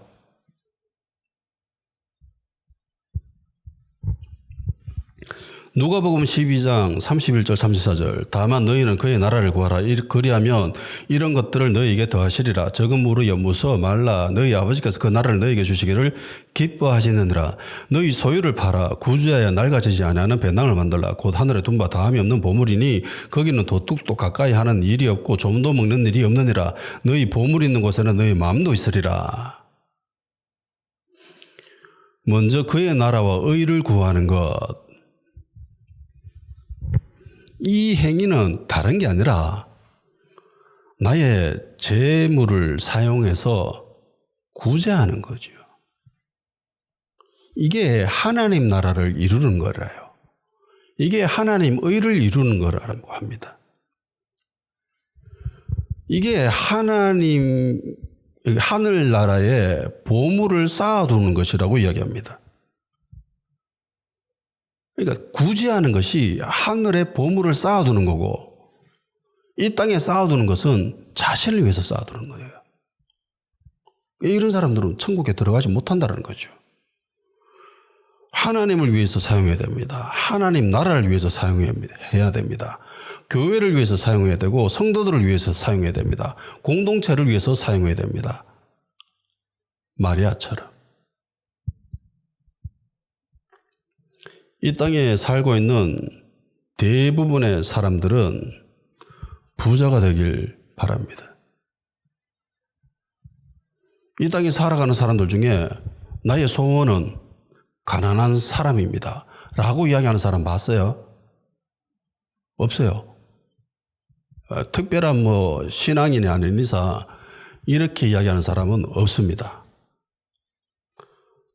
누가복음 12장 31절 34절 다만 너희는 그의 나라를 구하라. 그리하면 이런 것들을 너희에게 더하시리라. 적은 무르여 무서워 말라. 너희 아버지께서 그 나라를 너희에게 주시기를 기뻐하시느니라. 너희 소유를 팔아 구주하여 낡아지지 아니하는 배낭을 만들라. 곧 하늘에 둔 바 다함이 없는 보물이니 거기는 도둑도 가까이 하는 일이 없고 좀도 먹는 일이 없느니라. 너희 보물 있는 곳에는 너희 마음도 있으리라. 먼저 그의 나라와 의를 구하는 것. 이 행위는 다른 게 아니라 나의 재물을 사용해서 구제하는 거죠. 이게 하나님 나라를 이루는 거라요. 이게 하나님 의를 이루는 거라고 합니다. 이게 하늘나라에 보물을 쌓아두는 것이라고 이야기합니다. 그러니까 구제하는 것이 하늘에 보물을 쌓아두는 거고 이 땅에 쌓아두는 것은 자신을 위해서 쌓아두는 거예요. 이런 사람들은 천국에 들어가지 못한다는 거죠. 하나님을 위해서 사용해야 됩니다. 하나님 나라를 위해서 사용해야 됩니다. 교회를 위해서 사용해야 되고 성도들을 위해서 사용해야 됩니다. 공동체를 위해서 사용해야 됩니다. 마리아처럼. 이 땅에 살고 있는 대부분의 사람들은 부자가 되길 바랍니다. 이 땅에 살아가는 사람들 중에 나의 소원은 가난한 사람입니다. 라고 이야기하는 사람 봤어요? 없어요. 특별한 신앙인이 아닌 이상 이렇게 이야기하는 사람은 없습니다.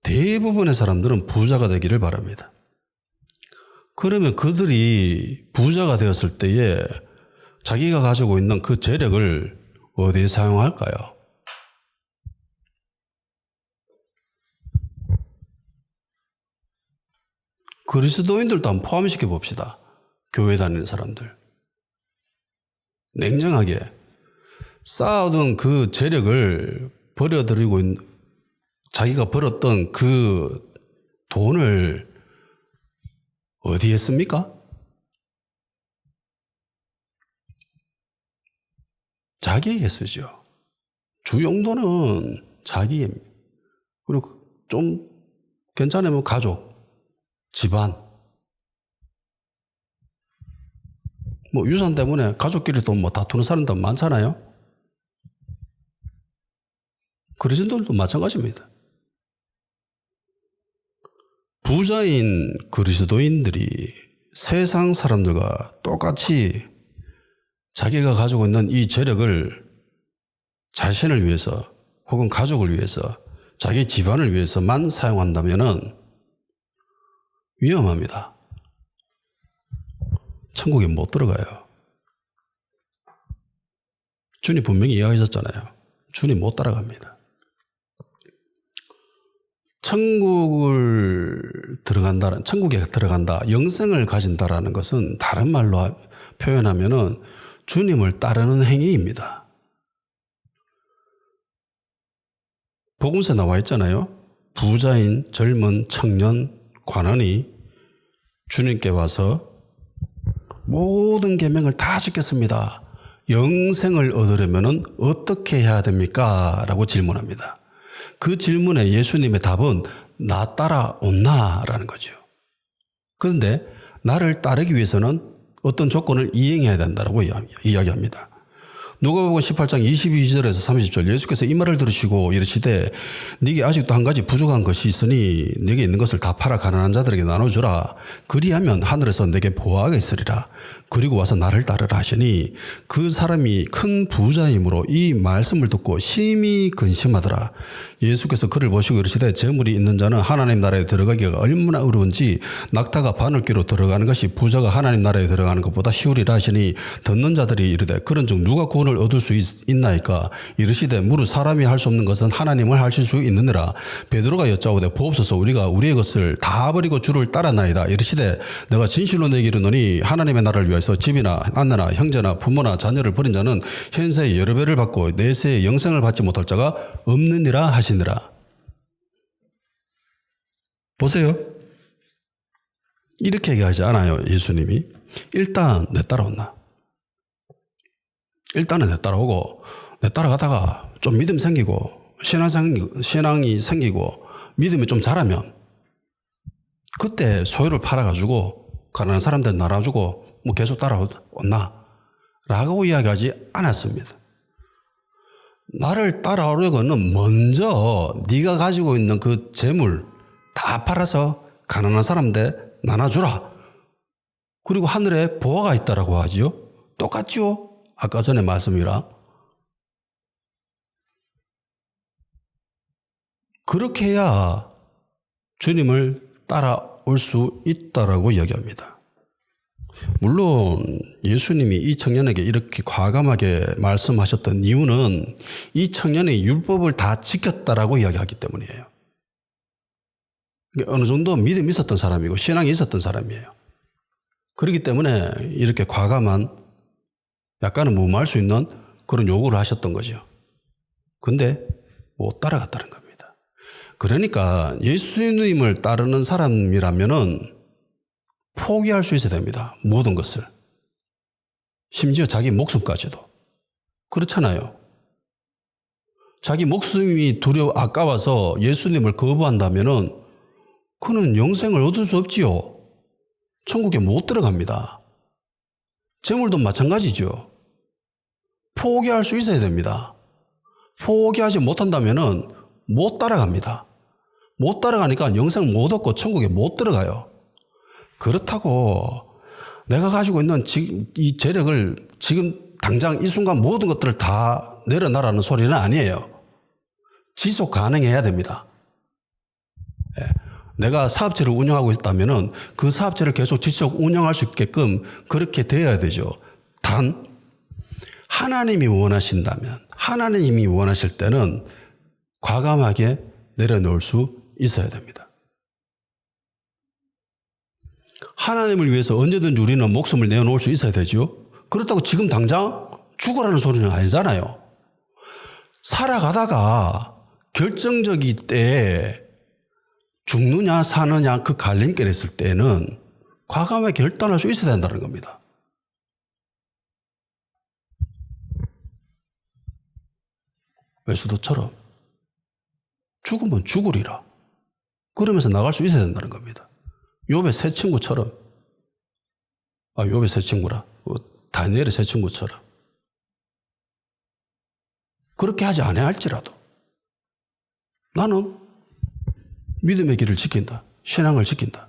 대부분의 사람들은 부자가 되기를 바랍니다. 그러면 그들이 부자가 되었을 때에 자기가 가지고 있는 그 재력을 어디에 사용할까요? 그리스도인들도 한번 포함시켜 봅시다. 교회 다니는 사람들. 냉정하게 쌓아둔 그 재력을 버려들이고 자기가 벌었던 그 돈을 어디에 씁니까? 자기에게 쓰죠. 주 용도는 자기입니다. 그리고 좀 괜찮으면 가족, 집안. 유산 때문에 가족끼리 또 다투는 사람도 많잖아요. 그리스도인들도 마찬가지입니다. 부자인 그리스도인들이 세상 사람들과 똑같이 자기가 가지고 있는 이 재력을 자신을 위해서 혹은 가족을 위해서 자기 집안을 위해서만 사용한다면 위험합니다. 천국에 못 들어가요. 주님 분명히 이야기하셨잖아요. 주님 못 따라갑니다. 천국에 들어간다, 영생을 가진다라는 것은 다른 말로 표현하면은 주님을 따르는 행위입니다. 복음서에 나와 있잖아요. 부자인 젊은 청년 관원이 주님께 와서 모든 계명을 다 지켰습니다. 영생을 얻으려면 어떻게 해야 됩니까? 라고 질문합니다. 그 질문에 예수님의 답은 나 따라온나? 라는 거죠. 그런데 나를 따르기 위해서는 어떤 조건을 이행해야 된다고 이야기합니다. 누가복음 18장 22절에서 30절 예수께서 이 말을 들으시고 이르시되 네게 아직도 한 가지 부족한 것이 있으니 네게 있는 것을 다 팔아 가난한 자들에게 나눠주라. 그리하면 하늘에서 네게 보화가 있으리라. 그리고 와서 나를 따르라 하시니 그 사람이 큰 부자이므로 이 말씀을 듣고 심히 근심하더라. 예수께서 그를 보시고 이르시되 재물이 있는 자는 하나님 나라에 들어가기가 얼마나 어려운지 낙타가 바늘귀로 들어가는 것이 부자가 하나님 나라에 들어가는 것보다 쉬우리라 하시니 듣는 자들이 이르되 그런즉 누가 구원을 얻을 수 있나이까? 이르시되 무릇 사람이 할 수 없는 것은 하나님을 하실 수 있느니라. 베드로가 여짜오되 보옵소서 우리가 우리의 것을 다 버리고 주를 따랐나이다. 이르시되 내가 진실로 내게 이르노니 하나님의 나라를 위해서 집이나 아내나 형제나 부모나 자녀를 버린 자는 현세에 여러 배를 받고 내세에 영생을 받지 못할 자가 없느니라 하시니라. 보세요. 이렇게 얘기하지 않아요. 예수님이. 일단 내 따라온나. 일단은 내 따라오고, 내 따라가다가 좀 믿음 생기고, 신앙이 생기고, 믿음이 좀 자라면, 그때 소유를 팔아가지고, 가난한 사람들 나눠주고, 뭐 계속 따라온나. 라고 이야기하지 않았습니다. 나를 따라오려고는 먼저 네가 가지고 있는 그 재물 다 팔아서 가난한 사람들 나눠주라. 그리고 하늘에 보화가 있다라고 하지요. 똑같지요. 아까 전에 말씀이라. 그렇게 해야 주님을 따라올 수 있다라고 이야기합니다. 물론 예수님이 이 청년에게 이렇게 과감하게 말씀하셨던 이유는 이 청년이 율법을 다 지켰다라고 이야기하기 때문이에요. 어느 정도 믿음이 있었던 사람이고 신앙이 있었던 사람이에요. 그렇기 때문에 이렇게 과감한 약간은 무마할 수 있는 그런 요구를 하셨던 거죠. 근데 못 따라갔다는 겁니다. 그러니까 예수님을 따르는 사람이라면은 포기할 수 있어야 됩니다. 모든 것을. 심지어 자기 목숨까지도. 그렇잖아요. 자기 목숨이 아까워서 예수님을 거부한다면은 그는 영생을 얻을 수 없지요. 천국에 못 들어갑니다. 재물도 마찬가지죠. 포기할 수 있어야 됩니다. 포기하지 못한다면은 못 따라갑니다. 못 따라가니까 영생을 못 얻고 천국에 못 들어가요. 그렇다고 내가 가지고 있는 이 재력을 지금 당장 이 순간 모든 것들을 다 내려놔라는 소리는 아니에요. 지속 가능해야 됩니다. 내가 사업체를 운영하고 있다면 그 사업체를 계속 지속 운영할 수 있게끔 그렇게 되어야 되죠. 단 하나님이 원하신다면, 하나님이 원하실 때는 과감하게 내려놓을 수 있어야 됩니다. 하나님을 위해서 언제든지 우리는 목숨을 내어놓을 수 있어야 되죠. 그렇다고 지금 당장 죽으라는 소리는 아니잖아요. 살아가다가 결정적일 때 죽느냐 사느냐 그 갈림길에 있을 때는 과감하게 결단할 수 있어야 된다는 겁니다. 외수도처럼 죽으면 죽으리라. 그러면서 나갈 수 있어야 된다는 겁니다. 욥의 세 친구처럼, 욥의 세 친구라, 다니엘의 세 친구처럼 그렇게 하지 않아야 할지라도 나는 믿음의 길을 지킨다. 신앙을 지킨다.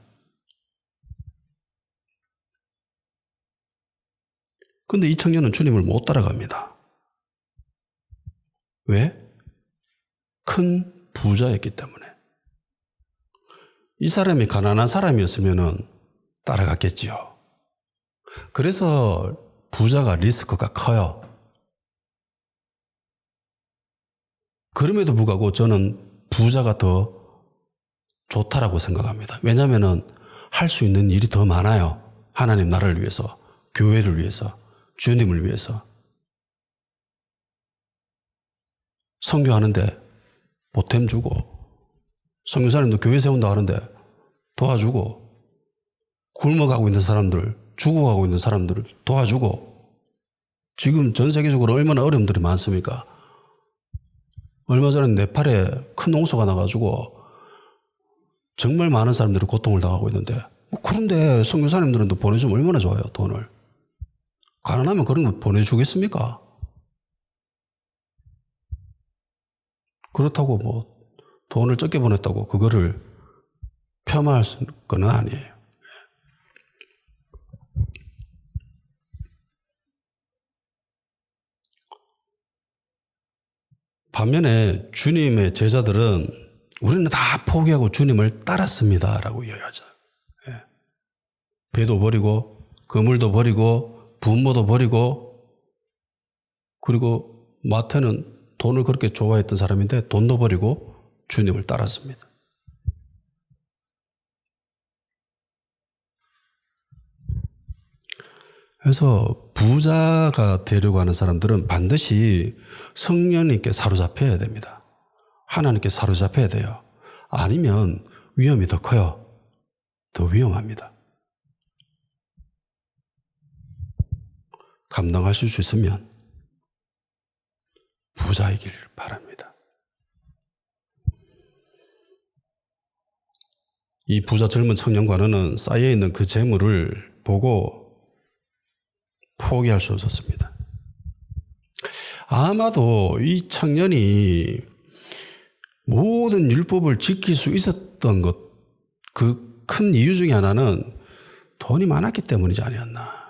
그런데 이 청년은 주님을 못 따라갑니다. 왜? 큰 부자였기 때문에. 이 사람이 가난한 사람이었으면 따라갔겠지요. 그래서 부자가 리스크가 커요. 그럼에도 불구하고 저는 부자가 더 좋다라고 생각합니다. 왜냐하면 할 수 있는 일이 더 많아요. 하나님 나라를 위해서, 교회를 위해서, 주님을 위해서. 선교하는데 보탬 주고, 선교사님도 교회 세운다 하는데 도와주고, 굶어가고 있는 사람들, 죽어가고 있는 사람들을 도와주고, 지금 전 세계적으로 얼마나 어려움들이 많습니까? 얼마 전에 네팔에 큰 홍수가 나가지고 정말 많은 사람들이 고통을 당하고 있는데, 그런데 선교사님들은 또 보내주면 얼마나 좋아요, 돈을. 가난하면 그런 거 보내주겠습니까? 그렇다고 뭐 돈을 적게 보냈다고 그거를 폄하할 건 아니에요. 반면에 주님의 제자들은 우리는 다 포기하고 주님을 따랐습니다 라고 이야기하죠. 배도 버리고 그물도 버리고 부모도 버리고, 그리고 마태는 돈을 그렇게 좋아했던 사람인데 돈도 버리고 주님을 따랐습니다. 그래서 부자가 되려고 하는 사람들은 반드시 성령님께 사로잡혀야 됩니다. 하나님께 사로잡혀야 돼요. 아니면 위험이 더 커요. 더 위험합니다. 감당하실 수 있으면 부자이길 바랍니다. 이 부자 젊은 청년과는 쌓여있는 그 재물을 보고 포기할 수 없었습니다. 아마도 이 청년이 모든 율법을 지킬 수 있었던 것, 그 큰 이유 중에 하나는 돈이 많았기 때문이지 아니었나.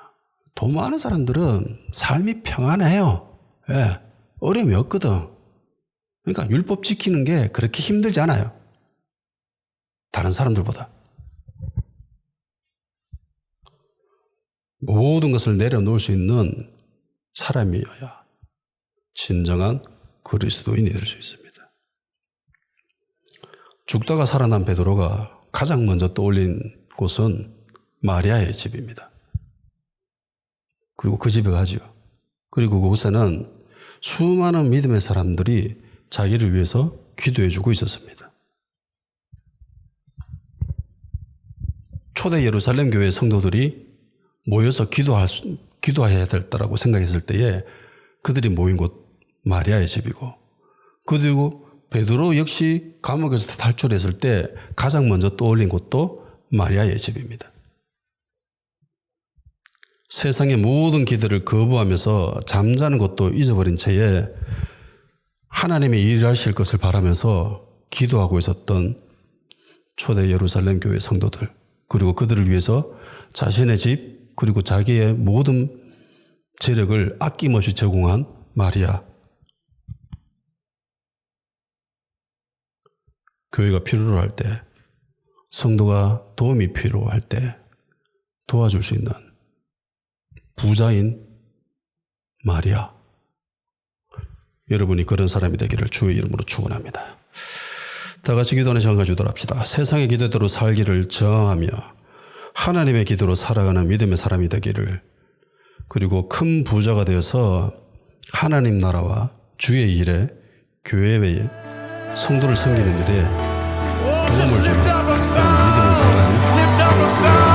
돈 많은 사람들은 삶이 평안해요. 예, 어려움이 없거든. 그러니까 율법 지키는 게 그렇게 힘들지 않아요. 다른 사람들보다. 모든 것을 내려놓을 수 있는 사람이어야 진정한 그리스도인이 될 수 있습니다. 죽다가 살아난 베드로가 가장 먼저 떠올린 곳은 마리아의 집입니다. 그리고 그 집에 가죠. 그리고 그곳에는 수많은 믿음의 사람들이 자기를 위해서 기도해 주고 있었습니다. 초대 예루살렘 교회 성도들이 모여서 기도해야 될다라고 생각했을 때에 그들이 모인 곳 마리아의 집이고, 그리고 베드로 역시 감옥에서 탈출했을 때 가장 먼저 떠올린 곳도 마리아의 집입니다. 세상의 모든 기대를 거부하면서 잠자는 것도 잊어버린 채에 하나님이 일하실 것을 바라면서 기도하고 있었던 초대 예루살렘 교회 성도들, 그리고 그들을 위해서 자신의 집 그리고 자기의 모든 재력을 아낌없이 제공한 마리아. 교회가 필요로 할 때, 성도가 도움이 필요할 때 도와줄 수 있는 부자인 마리아. 여러분이 그런 사람이 되기를 주의 이름으로 축원합니다. 다 같이 기도하는 시간 가지도록 합시다. 세상의 기대대로 살기를 저항하며 하나님의 기도로 살아가는 믿음의 사람이 되기를, 그리고 큰 부자가 되어서 하나님 나라와 주의 일에, 교회에 성도를 섬기는 일에 도움을 주는 그런 믿음의 사람이 되기를